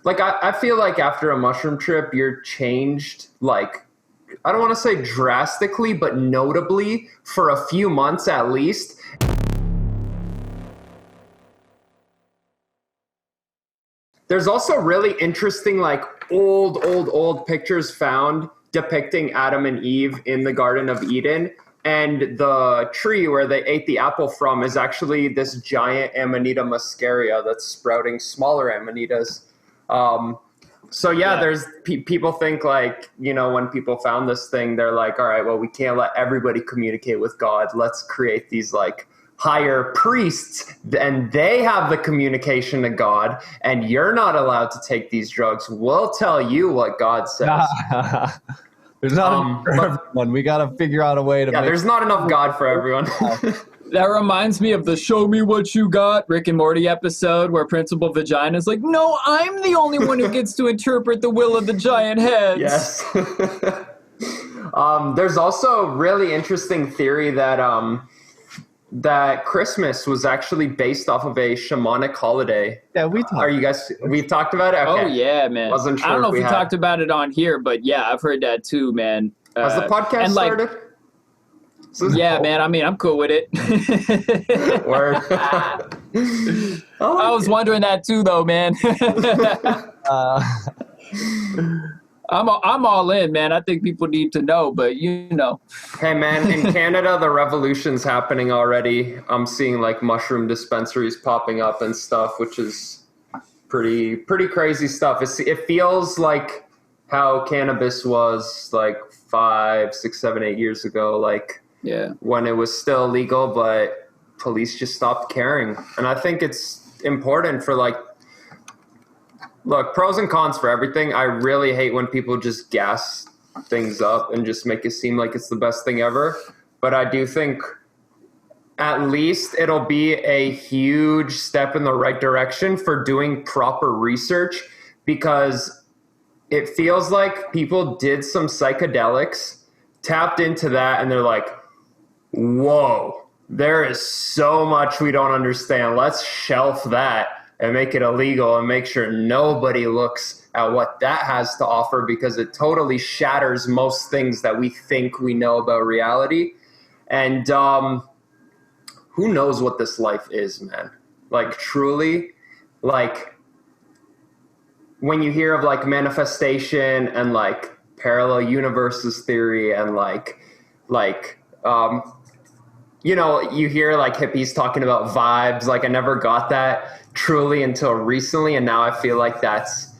like I feel like after a mushroom trip, you're changed, like, I don't want to say drastically, but notably for a few months at least. There's also really interesting, like, old pictures found depicting Adam and Eve in the Garden of Eden. And the tree where they ate the apple from is actually this giant Amanita muscaria that's sprouting smaller Amanitas. So there's people think, like, you know, when people found this thing, they're like, all right, well, we can't let everybody communicate with God. Let's create these, like, higher priests, and they have the communication to God, and you're not allowed to take these drugs. We'll tell you what God says. There's not enough for everyone. We got to figure out a way to there's not enough God for everyone. That reminds me of the Show Me What You Got Rick and Morty episode where Principal Vagina is like, no, I'm the only one who gets to interpret the will of the giant heads. Yes. There's also really interesting theory that Christmas was actually based off of a shamanic holiday. Yeah, we've talked about it? Okay. Oh, yeah, man. Wasn't sure I don't know if we had. talked about it on here, but yeah, I've heard that too, man. Has the podcast started? Yeah, man. I mean, I'm cool with it. Word. I was wondering that too, though, man. I'm all in, man. I think people need to know, but you know. Hey, man, in Canada, the revolution's happening already. I'm seeing, like, mushroom dispensaries popping up and stuff, which is pretty crazy stuff. It feels like how cannabis was, like, 5, 6, 7, 8 years ago, like, when it was still legal, but police just stopped caring. And I think it's important for, like, look, pros and cons for everything. I really hate when people just gas things up and just make it seem like it's the best thing ever. But I do think at least it'll be a huge step in the right direction for doing proper research, because it feels like people did some psychedelics, tapped into that, and they're like, whoa, there is so much we don't understand. Let's shelf that and make it illegal and make sure nobody looks at what that has to offer, because it totally shatters most things that we think we know about reality. And who knows what this life is, man? Like, truly, like, when you hear of, like, manifestation and, like, parallel universes theory and, you know, you hear, like, hippies talking about vibes. Like, I never got that truly until recently, and now I feel like that's,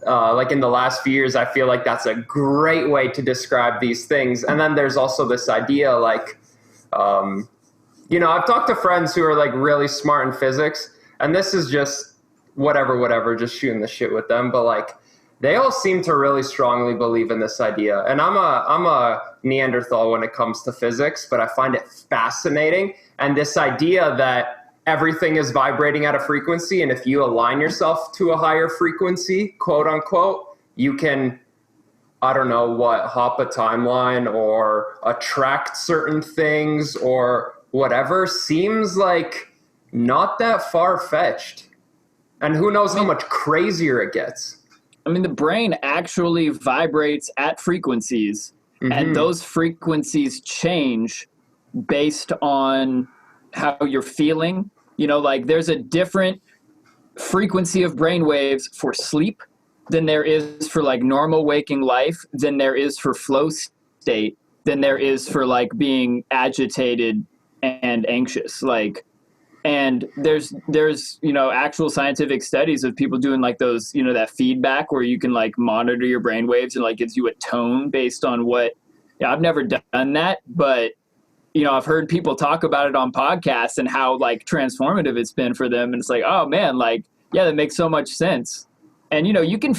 like, in the last few years, I feel like that's a great way to describe these things. And then there's also this idea, like, you know, I've talked to friends who are, like, really smart in physics, and this is just whatever, just shooting the shit with them, but, like, they all seem to really strongly believe in this idea. And I'm a Neanderthal when it comes to physics, but I find it fascinating. And this idea that everything is vibrating at a frequency, and if you align yourself to a higher frequency, quote unquote, you can, I don't know what, hop a timeline or attract certain things or whatever, seems like not that far-fetched. And who knows how much crazier it gets. I mean, the brain actually vibrates at frequencies, and those frequencies change based on how you're feeling. You know, like, there's a different frequency of brain waves for sleep than there is for, like, normal waking life, than there is for flow state, than there is for, like, being agitated and anxious. Like, and there's, you know, actual scientific studies of people doing, like, those, you know, that feedback where you can, like, monitor your brain waves and, like, gives you a tone based on what, I've never done that, but, you know, I've heard people talk about it on podcasts and how, like, transformative it's been for them. And it's like, oh man, like, yeah, that makes so much sense. And, you know, you can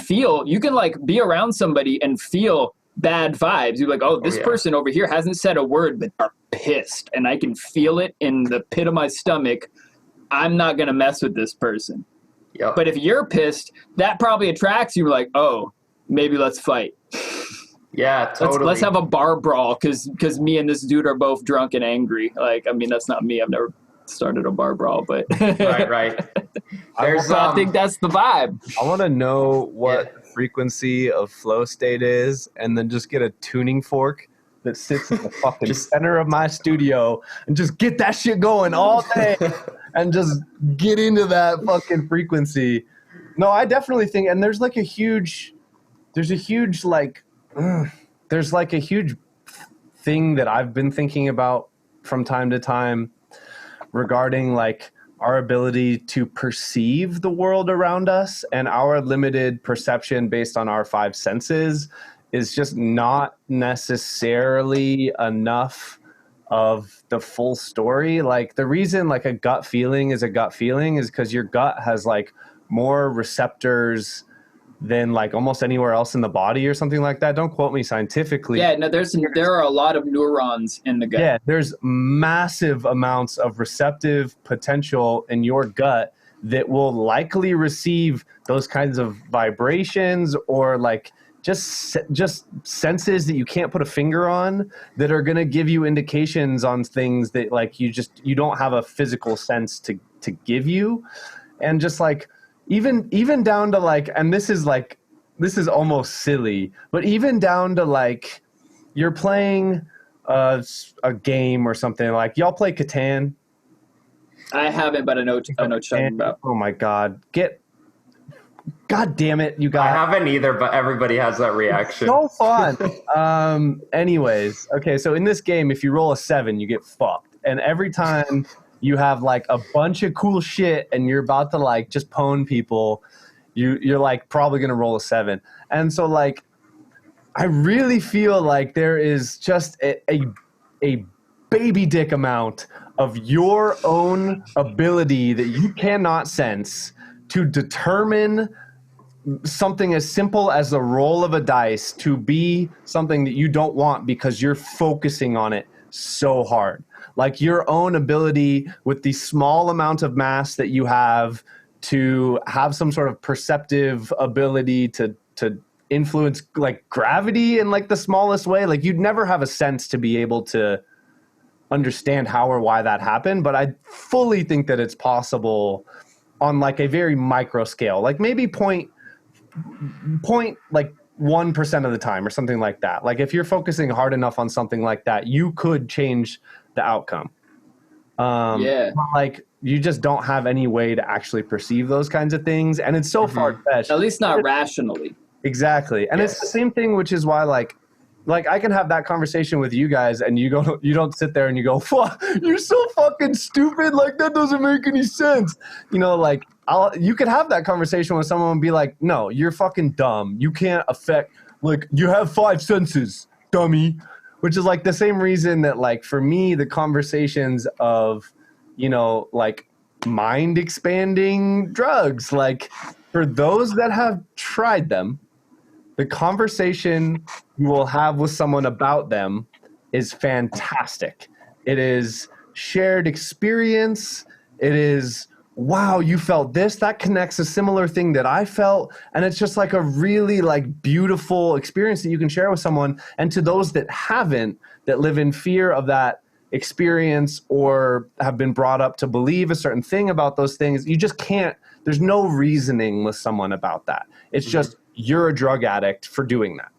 like be around somebody and feel bad vibes. You're like, oh, this person over here hasn't said a word, but they're pissed, and I can feel it in the pit of my stomach. I'm not going to mess with this person. Yep. But if you're pissed, that probably attracts you. Like, oh, maybe let's fight. Yeah, totally. Let's have a bar brawl because me and this dude are both drunk and angry. Like, I mean, that's not me. I've never started a bar brawl, but right. I think that's the vibe. I want to know what the frequency of flow state is, and then just get a tuning fork that sits in the fucking center of my studio and just get that shit going all day and just get into that fucking frequency. No, I definitely think, and there's a huge thing that I've been thinking about from time to time regarding like our ability to perceive the world around us, and our limited perception based on our five senses is just not necessarily enough of the full story. Like the reason like a gut feeling is a gut feeling is because your gut has like more receptors than like almost anywhere else in the body or something like that. Don't quote me scientifically. Yeah, no, there are a lot of neurons in the gut. Yeah, there's massive amounts of receptive potential in your gut that will likely receive those kinds of vibrations or like just senses that you can't put a finger on that are going to give you indications on things that like you don't have a physical sense to give you. And just like even down to like, and this is almost silly, but even down to like you're playing a game or something, like y'all play Catan? I haven't, but I know what you're talking about. Oh my God. God damn it, you guys. I haven't either, but everybody has that reaction. It's so fun. Anyways, okay, so in this game, if you roll a 7, you get fucked. And every time you have like a bunch of cool shit and you're about to like just pwn people, you're like probably gonna roll a 7. And so like I really feel like there is just a baby dick amount of your own ability that you cannot sense to determine something as simple as the roll of a dice to be something that you don't want because you're focusing on it so hard. Like your own ability with the small amount of mass that you have to have some sort of perceptive ability to influence like gravity in like the smallest way. Like you'd never have a sense to be able to understand how or why that happened, but I fully think that it's possible on like a very micro scale, like maybe point like 1% of the time or something like that. Like if you're focusing hard enough on something like that, you could change the outcome. Like you just don't have any way to actually perceive those kinds of things, and it's so far-fetched. At least not rationally. Exactly. And it's the same thing, which is why like I can have that conversation with you guys and you don't sit there and you go, fuck, you're so fucking stupid. Like that doesn't make any sense. You know, like you could have that conversation with someone and be like, no, you're fucking dumb. You can't affect, like you have 5 senses, dummy. Which is like the same reason that like for me, the conversations of, you know, like mind expanding drugs, like for those that have tried them, the conversation you will have with someone about them is fantastic. It is shared experience. It is, wow, you felt this. That connects a similar thing that I felt. And it's just like a really like beautiful experience that you can share with someone. And to those that haven't, that live in fear of that experience or have been brought up to believe a certain thing about those things, you just can't, there's no reasoning with someone about that. It's just, you're a drug addict for doing that.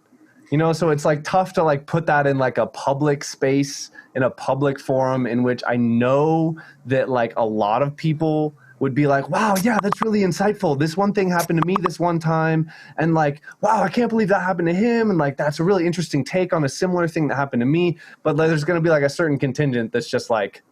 You know, so it's like tough to like put that in like a public space, in a public forum in which I know that like a lot of people would be like, wow, yeah, that's really insightful. This one thing happened to me this one time. And like, wow, I can't believe that happened to him. And like, that's a really interesting take on a similar thing that happened to me. But like, there's going to be like a certain contingent that's just like,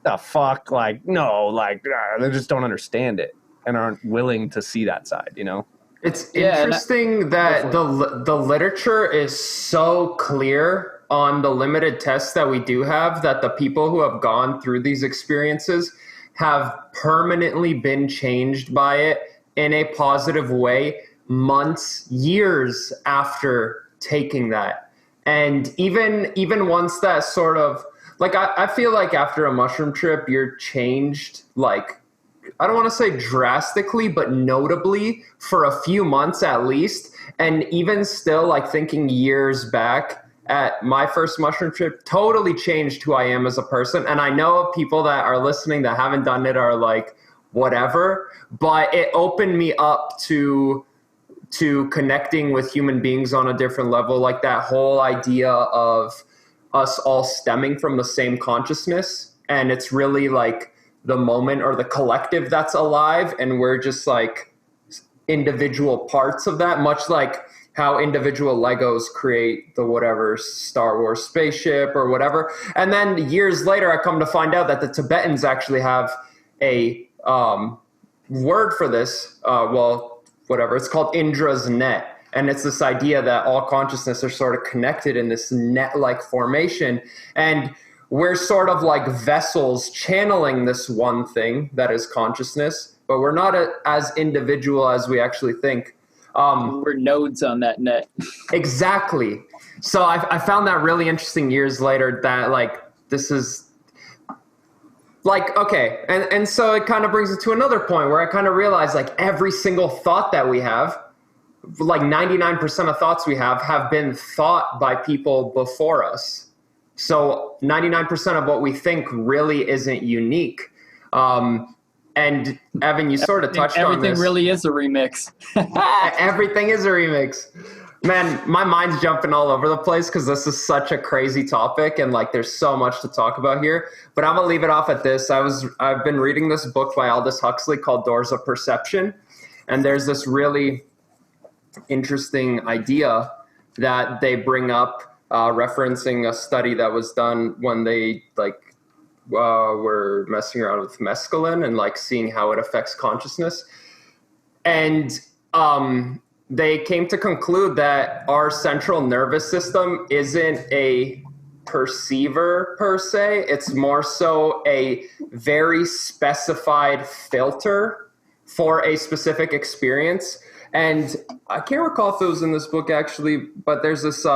the fuck, like, no, like, they just don't understand it and aren't willing to see that side, you know? It's interesting that the literature is so clear on the limited tests that we do have that the people who have gone through these experiences have permanently been changed by it in a positive way months, years after taking that. And even once that sort of, like, I feel like after a mushroom trip, you're changed, like, I don't want to say drastically, but notably for a few months at least. And even still, like thinking years back at my first mushroom trip, totally changed who I am as a person. And I know people that are listening that haven't done it are like, whatever, but it opened me up to connecting with human beings on a different level, like that whole idea of us all stemming from the same consciousness, and it's really like the moment or the collective that's alive, and we're just like individual parts of that, much like how individual Legos create the whatever Star Wars spaceship or whatever. And then years later, I come to find out that the Tibetans actually have a word for this, whatever, it's called Indra's net. And it's this idea that all consciousness are sort of connected in this net-like formation. And we're sort of like vessels channeling this one thing that is consciousness, but we're not as individual as we actually think. We're nodes on that net. Exactly. So I found that really interesting years later, that like this is like, okay. And so it kind of brings it to another point where I kind of realized like every single thought that we have, like 99% of thoughts we have been thought by people before us. So 99% of what we think really isn't unique. And Evan, you sort of touched on this. Everything really is a remix. Everything is a remix. Man, my mind's jumping all over the place because this is such a crazy topic, and like there's so much to talk about here. But I'm gonna leave it off at this. I've been reading this book by Aldous Huxley called Doors of Perception, and there's this really interesting idea that they bring up, referencing a study that was done when they like were messing around with mescaline and like seeing how it affects consciousness. And they came to conclude that our central nervous system isn't a perceiver per se. It's more so a very specified filter for a specific experience. And I can't recall if it was in this book actually, but there's this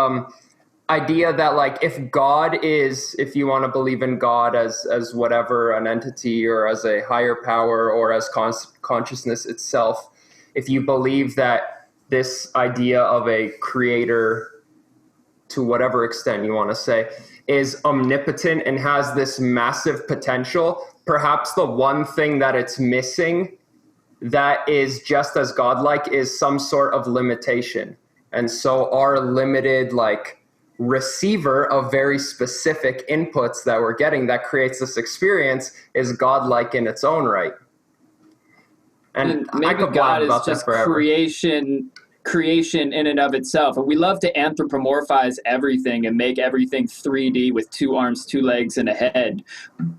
idea that like if God is, if you want to believe in God as whatever, an entity or as a higher power or as consciousness itself, if you believe that this idea of a creator, to whatever extent you want to say, is omnipotent and has this massive potential, perhaps the one thing that it's missing that is just as godlike is some sort of limitation. And so our limited like receiver of very specific inputs that we're getting that creates this experience is godlike in its own right. And maybe God is just creation in and of itself. And we love to anthropomorphize everything and make everything 3D with 2 arms, 2 legs, and a head.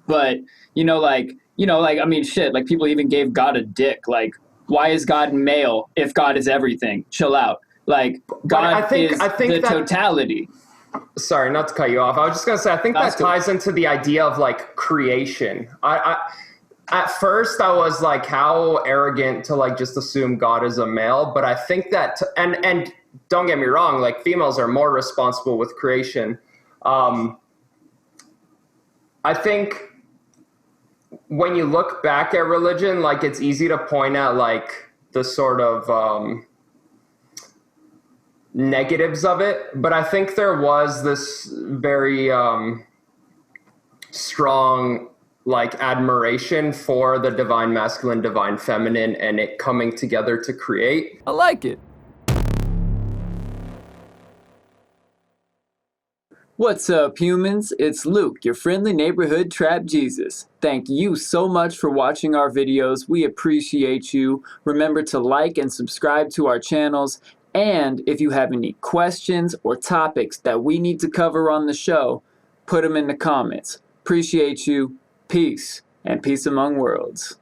But, I mean, shit, like people even gave God a dick. Like, why is God male if God is everything? Chill out. Like, God is the totality. Sorry, not to cut you off. I was just going to say, I think that ties into the idea of like creation. At first I was like, how arrogant to like just assume God is a male. But I think that, and don't get me wrong, like females are more responsible with creation. I think when you look back at religion, like it's easy to point out like the sort of negatives of it. But I think there was this very strong like admiration for the divine masculine, divine feminine, and it coming together to create. I like it. What's up, humans? It's Luke, your friendly neighborhood trap Jesus. Thank you so much for watching our videos. We appreciate you. Remember to like and subscribe to our channels. And if you have any questions or topics that we need to cover on the show, put them in the comments. Appreciate you. Peace, and peace among worlds.